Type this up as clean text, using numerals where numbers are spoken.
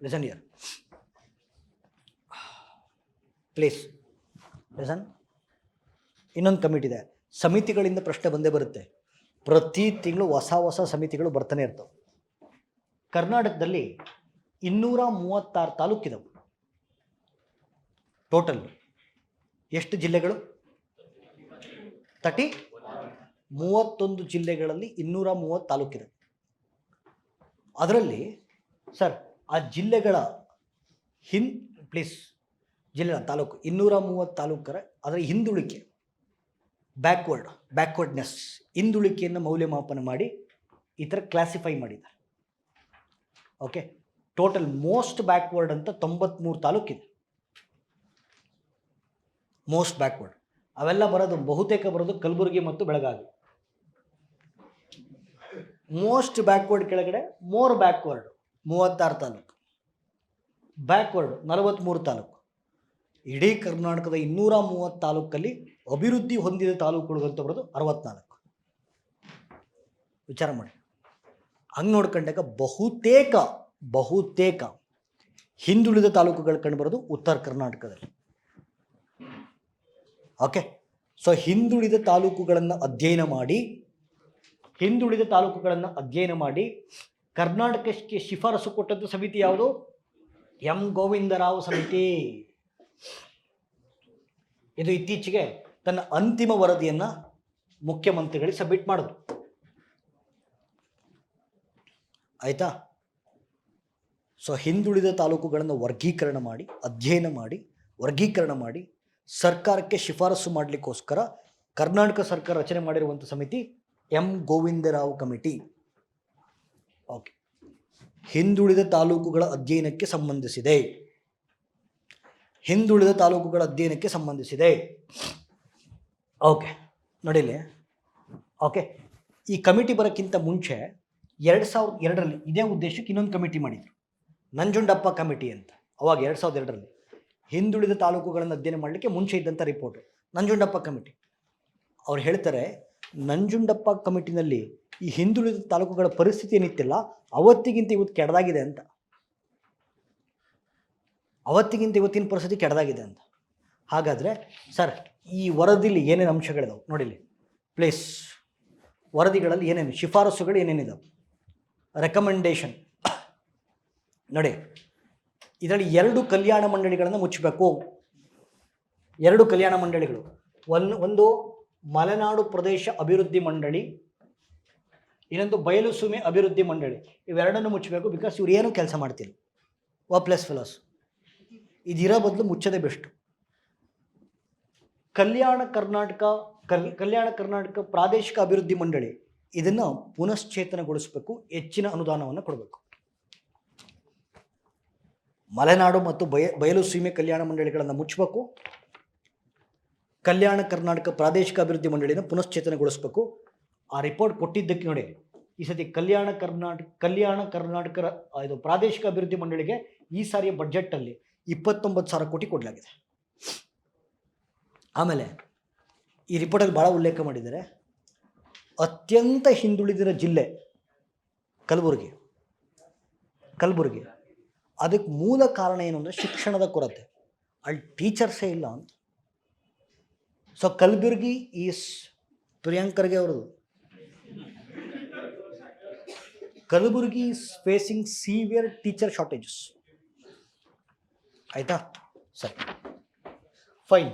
Listen here, please listen. ಇನ್ನೊಂದು committee ಇದೆ, ಸಮಿತಿಗಳಿಂದ ಪ್ರಶ್ನೆ ಬಂದೇ ಬರುತ್ತೆ. ಪ್ರತಿ ತಿಂಗಳು ಹೊಸ ಹೊಸ ಸಮಿತಿಗಳು ಬರ್ತಾನೆ ಇರ್ತವೆ. ಕರ್ನಾಟಕದಲ್ಲಿ 236 ತಾಲೂಕಿದವು. ಟೋಟಲ್ ಎಷ್ಟು ಜಿಲ್ಲೆಗಳು? 31 ಜಿಲ್ಲೆಗಳಲ್ಲಿ 230 ತಾಲೂಕಿದೆ. ಅದರಲ್ಲಿ ಸರ್ ಆ ಜಿಲ್ಲೆಗಳ ಜಿಲ್ಲೆಗಳ ತಾಲೂಕು 230 ತಾಲೂಕರ ಅದರ ಹಿಂದುಳಿಕೆ, ಬ್ಯಾಕ್ವರ್ಡ್ನೆಸ್, ಹಿಂದುಳಿಕೆಯನ್ನು ಮೌಲ್ಯಮಾಪನ ಮಾಡಿ ಈ ಥರ ಕ್ಲಾಸಿಫೈ ಮಾಡಿದ್ದಾರೆ. ಓಕೆ, ಟೋಟಲ್ ಮೋಸ್ಟ್ ಬ್ಯಾಕ್ವರ್ಡ್ ಅಂತ 93 ತಾಲೂಕಿದೆ. ಮೋಸ್ಟ್ ಬ್ಯಾಕ್ವರ್ಡ್ ಅವೆಲ್ಲ ಬಹುತೇಕ ಬರೋದು ಕಲಬುರಗಿ ಮತ್ತು ಬೆಳಗಾವಿ. ಮೋಸ್ಟ್ ಬ್ಯಾಕ್ವರ್ಡ್ ಕೆಳಗಡೆ more backward 36 taluk, backward 43 taluk. ಇಡೀ ಕರ್ನಾಟಕದ 230 ತಾಲೂಕಲ್ಲಿ ಅಭಿವೃದ್ಧಿ ಹೊಂದಿದ ತಾಲೂಕುಗಳು ಅಂತ ಬರೋದು 64. ವಿಚಾರ ಮಾಡಿ. ಹಂಗೆ ನೋಡ್ಕೊಂಡಾಗ ಬಹುತೇಕ ಹಿಂದುಳಿದ ತಾಲೂಕುಗಳು ಕಂಡುಬರೋದು ಉತ್ತರ ಕರ್ನಾಟಕದಲ್ಲಿ. ಓಕೆ, ಸೊ ಹಿಂದುಳಿದ ತಾಲೂಕುಗಳನ್ನು ಅಧ್ಯಯನ ಮಾಡಿ ಕರ್ನಾಟಕಕ್ಕೆ ಶಿಫಾರಸು ಕೊಟ್ಟದ್ದು ಸಮಿತಿ ಯಾವುದು? ಎಂ ಗೋವಿಂದರಾವ್ ಸಮಿತಿ. ಇದು ಇತ್ತೀಚೆಗೆ ತನ್ನ ಅಂತಿಮ ವರದಿಯನ್ನು ಮುಖ್ಯಮಂತ್ರಿಗಳಿಗೆ ಸಬ್ಮಿಟ್ ಮಾಡಿದ್ರು. ಆಯಿತಾ? ಸೊ ಹಿಂದುಳಿದ ತಾಲೂಕುಗಳನ್ನು ಅಧ್ಯಯನ ಮಾಡಿ ಸರ್ಕಾರಕ್ಕೆ ಶಿಫಾರಸು ಮಾಡಲಿಕ್ಕೋಸ್ಕರ ಕರ್ನಾಟಕ ಸರ್ಕಾರ ರಚನೆ ಮಾಡಿರುವಂಥ ಸಮಿತಿ ಎಂ ಗೋವಿಂದರಾವ್ ಕಮಿಟಿ. ಓಕೆ, ಹಿಂದುಳಿದ ತಾಲೂಕುಗಳ ಅಧ್ಯಯನಕ್ಕೆ ಸಂಬಂಧಿಸಿದೆ. ಓಕೆ, ನೋಡಿಲಿ. ಓಕೆ, ಈ ಕಮಿಟಿ ಬರೋಕ್ಕಿಂತ ಮುಂಚೆ 2002ರಲ್ಲಿ ಇದೇ ಉದ್ದೇಶಕ್ಕೆ ಇನ್ನೊಂದು ಕಮಿಟಿ ಮಾಡಿದರು, ನಂಜುಂಡಪ್ಪ ಕಮಿಟಿ ಅಂತ. ಅವಾಗ 2002ರಲ್ಲಿ ಹಿಂದುಳಿದ ತಾಲೂಕುಗಳನ್ನು ಅಧ್ಯಯನ ಮಾಡಲಿಕ್ಕೆ ಮುಂಚೆ ಇದ್ದಂಥ ರಿಪೋರ್ಟು ನಂಜುಂಡಪ್ಪ ಕಮಿಟಿ. ಅವ್ರು ಹೇಳ್ತಾರೆ, ನಂಜುಂಡಪ್ಪ ಕಮಿಟಿನಲ್ಲಿ ಈ ಹಿಂದುಳಿದ ತಾಲೂಕುಗಳ ಪರಿಸ್ಥಿತಿ ಏನಿತ್ತಿಲ್ಲ ಅವತ್ತಿಗಿಂತ ಇವತ್ತು ಕೆಡದಾಗಿದೆ ಅಂತ. ಇವತ್ತಿನ ಪರಿಸ್ಥಿತಿ ಕೆಡದಾಗಿದೆ ಅಂತ. ಹಾಗಾದರೆ ಸರ್ ಈ ವರದಿಲಿ ಏನೇನು ಅಂಶಗಳಿದಾವೆ ನೋಡಿಲಿ ಪ್ಲೀಸ್. ವರದಿಗಳಲ್ಲಿ ಏನೇನು ಶಿಫಾರಸುಗಳು ಏನೇನಿದಾವೆ, ರೆಕಮೆಂಡೇಶನ್ ನೋಡಿ. ಇದರಲ್ಲಿ 2 ಕಲ್ಯಾಣ ಮಂಡಳಿಗಳನ್ನು ಮುಚ್ಚಬೇಕು. 2 ಕಲ್ಯಾಣ ಮಂಡಳಿಗಳು, ಒಂದು ಮಲೆನಾಡು ಪ್ರದೇಶ ಅಭಿವೃದ್ಧಿ ಮಂಡಳಿ, ಇನ್ನೊಂದು ಬಯಲು ಸೀಮೆ ಅಭಿವೃದ್ಧಿ ಮಂಡಳಿ. ಇವೆರಡನ್ನು ಮುಚ್ಚಬೇಕು. ಬಿಕಾಸ್ ಇವ್ರು ಏನು ಕೆಲಸ ಮಾಡ್ತಿಲ್ಲ, ವರ್ಕ್ಲೆಸ್ ಫೆಲೋಸ್. ಇದಿರೋ ಬದಲು ಮುಚ್ಚೋದೇ ಬೆಸ್ಟು. ಕಲ್ಯಾಣ ಕರ್ನಾಟಕ ಪ್ರಾದೇಶಿಕ ಅಭಿವೃದ್ಧಿ ಮಂಡಳಿ, ಇದನ್ನು ಪುನಶ್ಚೇತನಗೊಳಿಸಬೇಕು, ಹೆಚ್ಚಿನ ಅನುದಾನವನ್ನು ಕೊಡಬೇಕು. ಮಲೆನಾಡು ಮತ್ತು ಬಯಲು ಸೀಮೆ ಕಲ್ಯಾಣ ಮಂಡಳಿಗಳನ್ನು ಮುಚ್ಚಬೇಕು. ಕಲ್ಯಾಣ ಕರ್ನಾಟಕ ಪ್ರಾದೇಶಿಕ ಅಭಿವೃದ್ಧಿ ಮಂಡಳಿನ ಪುನಶ್ಚೇತನಗೊಳಿಸಬೇಕು. ಆ ರಿಪೋರ್ಟ್ ಕೊಟ್ಟಿದ್ದಕ್ಕೆ ನೋಡಿ, ಈ ಸತಿ ಕಲ್ಯಾಣ ಕರ್ನಾಟಕ ಇದು ಪ್ರಾದೇಶಿಕ ಅಭಿವೃದ್ಧಿ ಮಂಡಳಿಗೆ ಈ ಸಾರಿಯ ಬಡ್ಜೆಟಲ್ಲಿ 29,000 ಕೋಟಿ ಕೊಡಲಾಗಿದೆ. ಆಮೇಲೆ ಈ ರಿಪೋರ್ಟಲ್ಲಿ ಭಾಳ ಉಲ್ಲೇಖ ಮಾಡಿದ್ದಾರೆ, ಅತ್ಯಂತ ಹಿಂದುಳಿದಿರೋ ಜಿಲ್ಲೆ ಕಲಬುರಗಿ. ಅದಕ್ಕೆ ಮೂಲ ಕಾರಣ ಏನು ಅಂದರೆ ಶಿಕ್ಷಣದ ಕೊರತೆ. ಅಲ್ಲಿ ಟೀಚರ್ಸೇ ಇಲ್ಲ ಅಂತ. ಸೊ ಕಲಬುರಗಿ ಈಸ್ ಪ್ರಿಯಾಂಕರ್ಗೆ ಅವ್ರದ್ದು. Kalaburagi is facing severe teacher shortages. ಆಯಿತಾ? ಸರಿ, ಫೈನ್.